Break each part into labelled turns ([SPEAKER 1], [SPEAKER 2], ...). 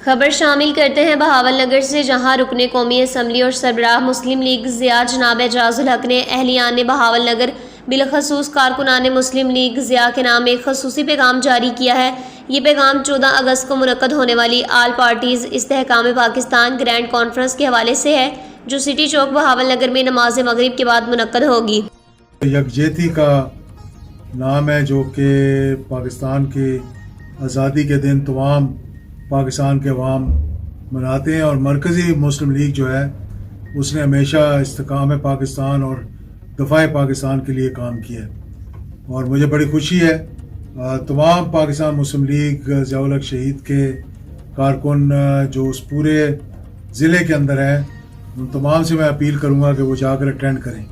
[SPEAKER 1] خبر شامل کرتے ہیں بہاول نگر سے، جہاں رکن قومی اسمبلی اور سربراہ مسلم لیگ ضیاء جناب اعجاز الحق نے اہلیان بہاول نگر بالخصوص کارکنان مسلم لیگ ضیاء کے نام ایک خصوصی پیغام جاری کیا ہے۔ یہ پیغام 14 اگست کو منعقد ہونے والی آل پارٹیز استحکام پاکستان گرینڈ کانفرنس کے حوالے سے ہے، جو سٹی چوک بہاول نگر میں نماز مغرب کے بعد منعقد ہوگی۔
[SPEAKER 2] یکجہتی کا نام ہے، جو کہ پاکستان کی آزادی کے دن تمام پاکستان کے عوام مناتے ہیں، اور مرکزی مسلم لیگ جو ہے اس نے ہمیشہ استحکام پاکستان اور دفاع پاکستان کے لیے کام کیا ہے، اور مجھے بڑی خوشی ہے تمام پاکستان مسلم لیگ ضیاء الحق شہید کے کارکن جو اس پورے ضلع کے اندر ہیں، ان تمام سے میں اپیل کروں گا کہ وہ جا کر اٹینڈ کریں۔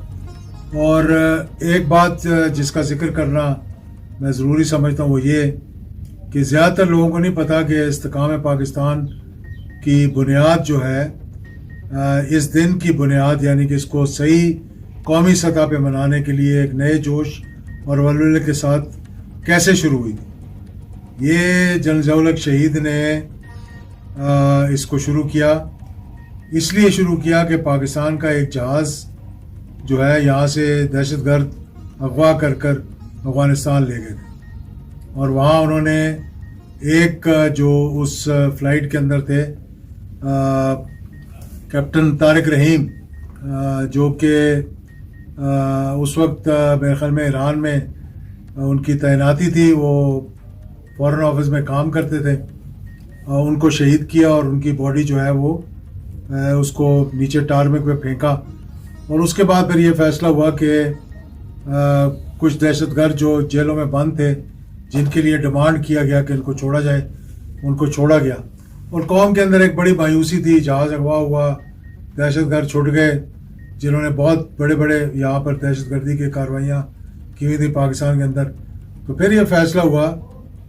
[SPEAKER 2] اور ایک بات جس کا ذکر کرنا میں ضروری سمجھتا ہوں وہ یہ کہ زیادہ تر لوگوں کو نہیں پتہ کہ استحکام پاکستان کی بنیاد جو ہے، اس دن کی بنیاد، یعنی کہ اس کو صحیح قومی سطح پہ منانے کے لیے ایک نئے جوش اور ولولے کے ساتھ کیسے شروع ہوئی تھی۔ یہ جنرل ضیاء الحق شہید نے اس کو شروع کیا، اس لیے شروع کیا کہ پاکستان کا ایک جہاز جو ہے یہاں سے دہشت گرد اغوا کر افغانستان لے گئے تھے، اور وہاں انہوں نے ایک جو اس فلائٹ کے اندر تھے کیپٹن طارق رحیم، جو کہ اس وقت میرے خیال میں ایران میں ان کی تعیناتی تھی، وہ فارن آفس میں کام کرتے تھے، ان کو شہید کیا اور ان کی باڈی جو ہے وہ اس کو نیچے ٹارمک پہ پھینکا، اور اس کے بعد پھر یہ فیصلہ ہوا کہ کچھ دہشت گرد جو جیلوں میں بند تھے، جن کے لیے ڈیمانڈ کیا گیا کہ ان کو چھوڑا جائے، ان کو چھوڑا گیا، اور قوم کے اندر ایک بڑی مایوسی تھی۔ جہاز اغوا ہوا، دہشت گرد چھوٹ گئے، جنہوں نے بہت بڑے یہاں پر دہشت گردی کی کارروائیاں کی ہوئی تھی پاکستان کے اندر۔ تو پھر یہ فیصلہ ہوا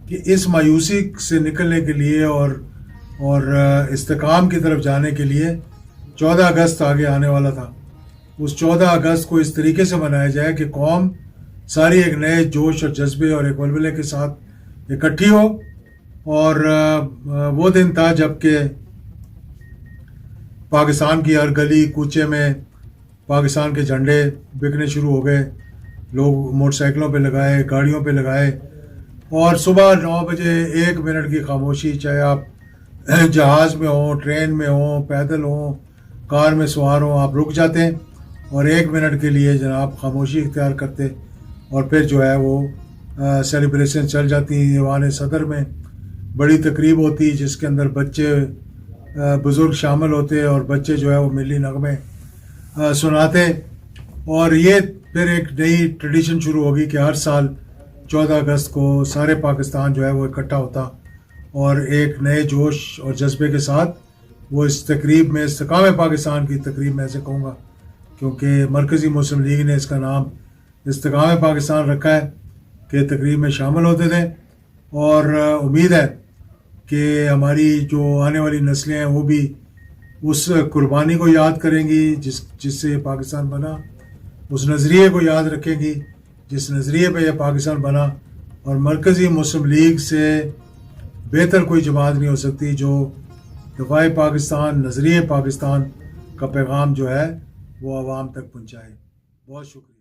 [SPEAKER 2] کہ اس مایوسی سے نکلنے کے لیے اور استحکام کی طرف جانے کے لیے 14 اگست آگے آنے والا تھا، اس 14 اگست کو اس طریقے سے منایا جائے کہ قوم ساری ایک نئے جوش اور جذبے اور ایک ولولے کے ساتھ اکٹھی ہو۔ اور وہ دن تھا جب کہ پاکستان کی ہر گلی کوچے میں پاکستان کے جھنڈے بکنے شروع ہو گئے، لوگ موٹر سائیکلوں پہ لگائے، گاڑیوں پہ لگائے، اور صبح 9 بجے 1 منٹ کی خاموشی، چاہے آپ جہاز میں ہوں، ٹرین میں ہوں، پیدل ہوں، کار میں سوار ہوں، آپ رک جاتے ہیں اور 1 منٹ کے لیے جناب خاموشی اختیار کرتے، اور پھر جو ہے وہ سیلیبریشن چل جاتی ہیں۔ ایوان صدر میں بڑی تقریب ہوتی جس کے اندر بچے بزرگ شامل ہوتے، اور بچے جو ہے وہ ملی نغمے سناتے، اور یہ پھر ایک نئی ٹریڈیشن شروع ہوگی کہ ہر سال 14 اگست کو سارے پاکستان جو ہے وہ اکٹھا ہوتا، اور ایک نئے جوش اور جذبے کے ساتھ وہ اس تقریب میں، استحکام پاکستان کی تقریب میں ایسے کہوں گا کیونکہ مرکزی مسلم لیگ نے اس کا نام استحکام پاکستان رکھا ہے، کہ تقریب میں شامل ہوتے تھے، اور امید ہے کہ ہماری جو آنے والی نسلیں ہیں وہ بھی اس قربانی کو یاد کریں گی جس سے یہ پاکستان بنا، اس نظریے کو یاد رکھیں گی جس نظریے پہ یہ پاکستان بنا، اور مرکزی مسلم لیگ سے بہتر کوئی جماعت نہیں ہو سکتی جو دفاع پاکستان، نظریے پاکستان کا پیغام جو ہے وہ عوام تک پہنچائے۔ بہت شکریہ۔